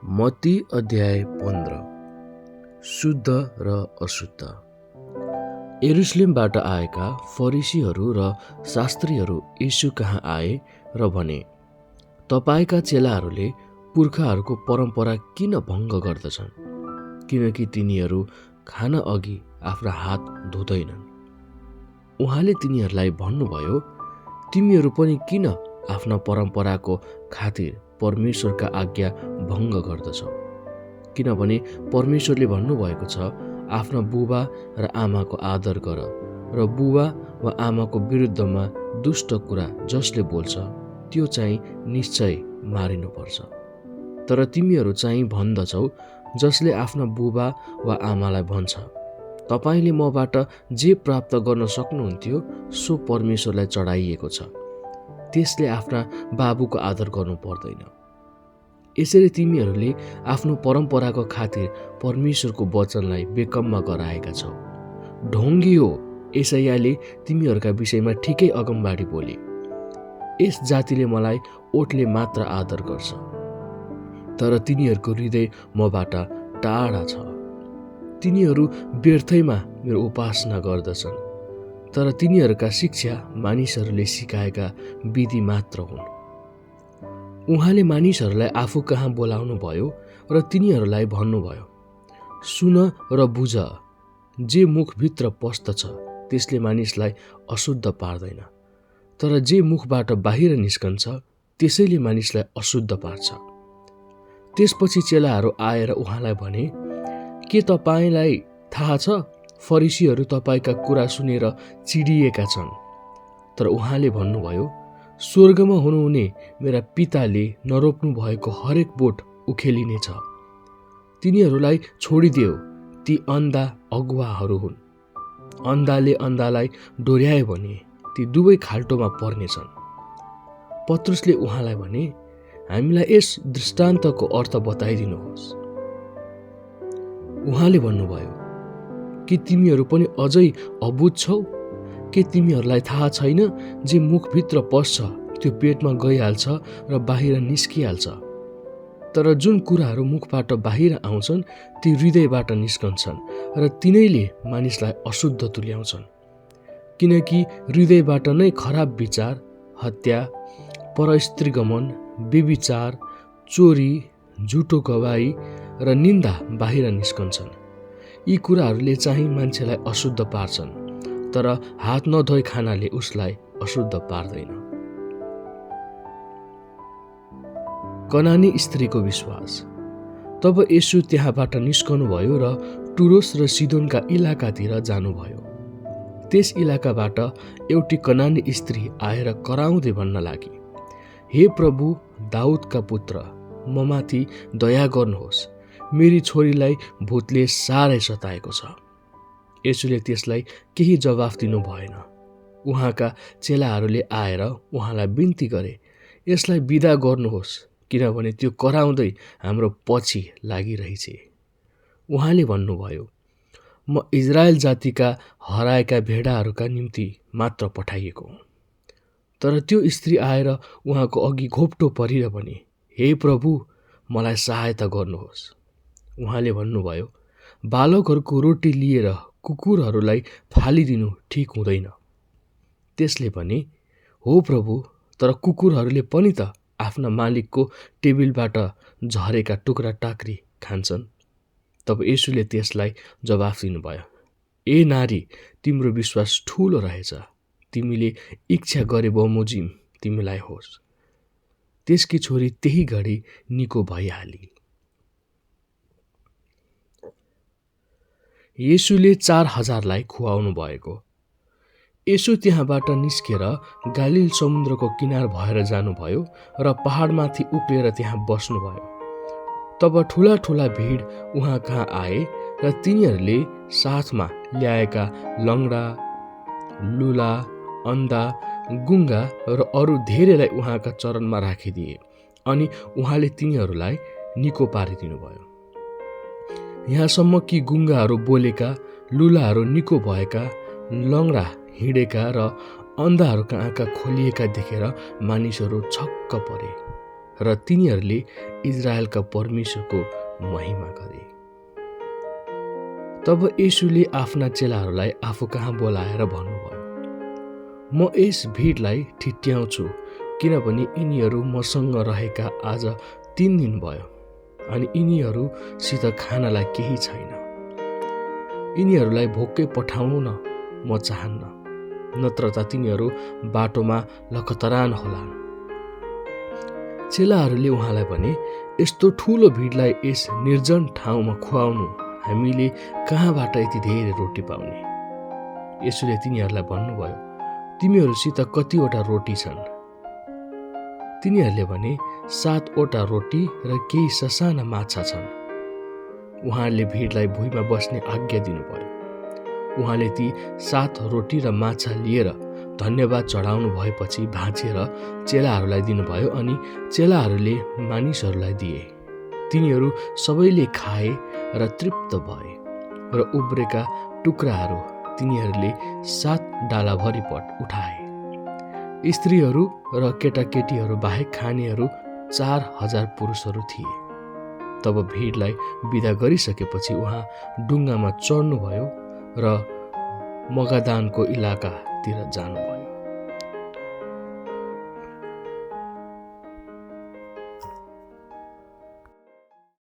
मत्ती अध्याय 15। शुद्ध र अशुद्ध। यरुशलेमबाट आएका फरिसीहरू र शास्त्रीहरू यीशु कहाँ आए र भने, तपाईका चेलाहरूले पुर्खाहरूको परम्परा किन भङ्ग गर्दछन्? किनकि तिनीहरू खान अघि आफ्ना हात धुँदैनन्। उहाँले तिनीहरूलाई भन्नुभयो, तिमीहरू पनि किन आफ्ना परम्पराको खातिर परमेश्वरका आज्ञा भङ्ग गर्दछौ? किनभने परमेश्वरले भन्नुभएको छ, आफ्ना बुबा र आमाको आदर गर, र बुबा वा आमाको विरुद्धमा दुष्ट कुरा जसले बोल्छ त्यो चाहिँ निश्चय मारिनुपर्छ। तर तिमीहरू चाहिँ भन्दछौ, जसले आफ्ना बुबा वा आमालाई भन्छ, तपाईले मबाट जे प्राप्त गर्न सक्नुहुन्थ्यो सो परमेश्वरलाई चढाइएको छ, त्यसले आफ्ना बाबुको आदर गर्नु पर्दैन। यसरी तिमीहरूले आफ्नो परम्पराको खातिर परमेश्वरको वचनलाई बेकममा गराएका छौ। ढोङ्गी हो यशायाले तिमीहरूका विषयमा ठिकै अगमबाडी बोले, यस जातिले मलाई ओठले मात्र आदर गर्छ, तर तिनीहरूको हृदय मबाट टाढा छ। तिनीहरू व्यर्थैमा मेरो उपासना गर्दछन्, तर तिनीहरूका शिक्षा मानिसहरूले सिकाएका विधि मात्र हुन्। उहाँले मानिसहरूलाई आफू कहाँ बोलाउनु भयो र तिनीहरूलाई भन्नुभयो, सुन र बुझ, जे मुखभित्र पस्दछ त्यसले मानिसलाई अशुद्ध पार्दैन, तर जे मुखबाट बाहिर निस्कन्छ त्यसैले मानिसलाई अशुद्ध पार्छ। त्यसपछि चेलाहरू आएर उहाँलाई भने, के तपाईलाई थाहा छ, फरिसीहरू तपाईका कुरा सुनेर चिडिएका छन्? तर उहाँले भन्नुभयो, स्वर्गमा हुनुहुने मेरा पिताले नरोप्नु भएको हरेक बोट उखेलिनेछ। तिनीहरूलाई छोडिदेऊ, ती अन्धा अगुवाहरू हुन्। अन्धाले अन्धालाई डोर्यायो भने ती दुवै खाल्टोमा पर्नेछन्। पत्रुसले उहाँलाई भने, हामीलाई यस दृष्टान्तको अर्थ बताइदिनुहोस्। उहाँले भन्नुभयो, कि तिमीहरू पनि अझै अबुझ छौ? के तिमीहरूलाई थाहा छैन, जे मुखभित्र पस्छ त्यो पेटमा गइहाल्छ र बाहिर निस्किहाल्छ? तर जुन कुराहरू मुखबाट बाहिर आउँछन् ती हृदयबाट निस्कन्छन् र तिनैले मानिसलाई अशुद्ध तुल्याउँछन्। किनकि हृदयबाट नै खराब विचार, हत्या, परस्त्रीगमन, व्यभिचार, चोरी, झुटो गवाही र निन्दा बाहिर निस्कन्छन्। यी कुराहरूले चाहिँ मान्छेलाई अशुद्ध पार्छन्, तर हात नधोई खानाले उसलाई अशुद्ध पार्दैन। कनानी स्त्रीको विश्वास। तब येशू त्यहाँबाट निस्कनुभयो र टुरोस र सिदोनका इलाकातिर जानुभयो। त्यस इलाकाबाट एउटी कनानी स्त्री आएर कराउँदै भन्न लागी, हे प्रभु, दाउदका पुत्र, ममाथि दया गर्नुहोस्, मेरी छोरीलाई भूतले साह्रै सताएको छ। येशूले त्यसलाई केही जवाफ दिनु भएन। उहाँका चेलाहरूले आएर उहाँलाई बिन्ती गरे, यसलाई बिदा गर्नुहोस्, किनभने त्यो कराउँदै हाम्रो पछि लागिरहेछ। उहाँले भन्नुभयो, म इजरायल जातिका हराएका भेडाहरूका निम्ति मात्र पठाइएको हुँ। तर त्यो स्त्री आएर उहाँको अघि घोप्टो परेर भने, हे प्रभु, मलाई सहायता गर्नुहोस्। उहाँले भन्नुभयो, बालकहरूको रोटी लिएर कुकुरहरूलाई फालिदिनु ठिक हुँदैन। त्यसले भने, हो प्रभु, तर कुकुरहरूले पनि त आफ्ना मालिकको टेबिलबाट झरेका टुक्रा टाक्री खान्छन्। तब येशूले त्यसलाई जवाफ दिनुभयो, ए नारी, तिम्रो विश्वास ठुलो रहेछ, तिमीले इच्छा गरे बमोजिम तिमीलाई होस्। त्यसकी छोरी त्यही घडी निको भइहाली। येशूले 4000लाई खुवाउनु भएको। येशू त्यहाँबाट निस्केर गालिल समुद्रको किनार भएर जानुभयो र पहाडमाथि उक्लेर त्यहाँ बस्नुभयो। तब ठुला ठुला भिड उहाँ कहाँ आए र तिनीहरूले साथमा ल्याएका लङ्गडा, लुला, अन्धा, गुङ्गा र अरू धेरैलाई उहाँका चरणमा राखिदिए, अनि उहाँले तिनीहरूलाई निको पारिदिनुभयो। यहाँसम्म कि गुङ्गाहरू बोलेका, लुलाहरू निको भएका, लङ्गडा हिँडेका र अन्धाहरूका आँखा खोलिएका देखेर मानिसहरू छक्क परे। र तिनीहरूले इजरायलका परमेश्वरको महिमा गरे। तब येशूले आफ्ना चेलाहरूलाई आफू कहाँ बोलाएर भन्नुभयो, म यस भिडलाई ठिट्याउँछु, किनभने यिनीहरू मसँग रहेका आज 3 दिन भयो अनि यिनीहरूसित खानलाई केही छैन। यिनीहरूलाई भोकै पठाउनु न, म चाहन्न, नत्र त तिनीहरू बाटोमा लखतरान होलान्। चेलाहरूले उहाँलाई भने, यस्तो ठुलो भिडलाई यस निर्जन ठाउँमा खुवाउनु हामीले कहाँबाट यति धेरै रोटी पाउने? येशूले तिनीहरूलाई भन्नुभयो, तिमीहरूसित कतिवटा रोटी छन्? तिनीहरूले भने, 7वटा रोटी र केही ससाना माछा छन्। उहाँले भिडलाई भुइँमा बस्ने आज्ञा दिनुभयो। उहाँले ती 7 रोटी र माछा लिएर धन्यवाद चढाउनु भएपछि भाँचेर चेलाहरूलाई दिनुभयो अनि चेलाहरूले मानिसहरूलाई दिए। तिनीहरू सबैले खाए र तृप्त भए र उब्रेका टुक्राहरू तिनीहरूले 7 डालाभरि उठाए। स्त्रीहरू र केटाकेटीहरू बाहेक खानेहरू 4000 पुरुषहरू थिए। तब भिडलाई बिदा गरिसकेपछि उहाँ डुङ्गामा चढ्नुभयो र मगादानको इलाकातिर जानुभयो।